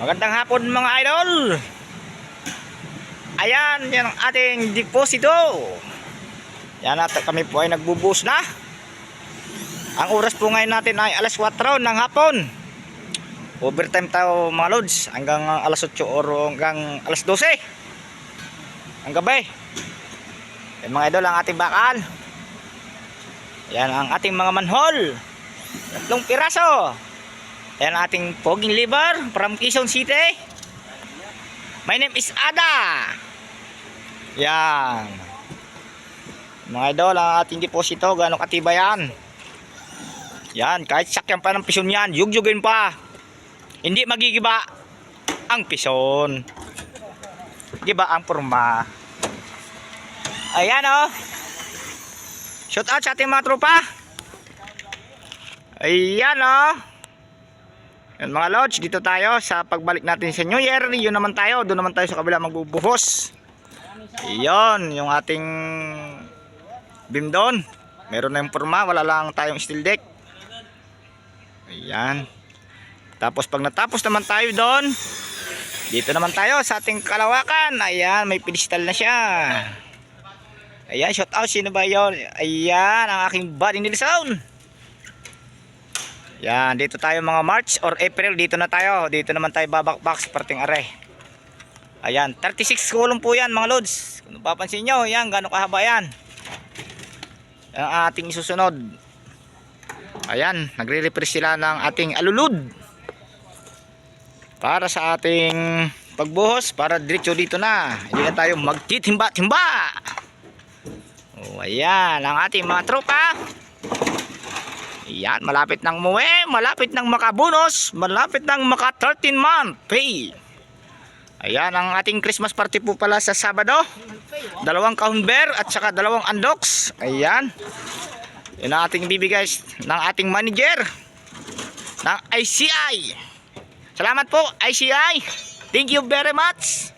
Magandang hapon mga idol. Ayan, yan ang ating deposito. Yan natin, kami po ay nagbubuhos na. Ang oras po ngayon natin ay alas 4 ng hapon. Overtime tayo mga lods. Hanggang alas 8 or hanggang alas 12 ang gabi. Yan mga idol ang ating bakal. Yan ang ating mga manhole. 3 piraso. Yan ang ating poging liver from Quezon City. My name is Ada. Yan. Mga idol, ang ating deposito, gano'ng katibay yan. Yan, kahit sakyan pa ng pison yan, yugyugin pa. Hindi magigiba ang pison. Giba ang porma. Ayan o. Shout out sa ating mga tropa. Ayan o. Yan mga lods, dito tayo sa pagbalik natin sa New Year. Yun naman tayo, doon naman tayo sa kabila magbubuhos. Iyon, yung ating beam doon. Meron na yung porma, wala lang tayong steel deck. Ayan. Tapos pag natapos naman tayo doon, dito naman tayo sa ating kalawakan. Ayan, may pedestal na siya. Ayan, shout out, sino ba yun? Ayan, ang aking buddy Nilson. Yan, dito tayo mga March or April, dito na tayo. Dito naman tayo babakbak sa parting are. Ayan, 36 kulong po yan mga lods. Kung papansin nyo, yan, gano'ng kahaba yan. Yan ang ating isusunod. Ayan, nagre-repress sila ng ating alulud. Para sa ating pagbuhos, para diretso dito na. Hindi na tayo magtitimba-timba. Oh, ayan, ang ating mga tropa. Yan, malapit nang muwi, malapit nang makabonus, malapit nang maka 13-month pay. Ayan, ang ating Christmas party po pala sa Sabado. 2 kahon beer at saka 2 undox. Ayan. Yan ang ating bibigay ng ating manager ng ICI. Salamat po ICI. Thank you very much.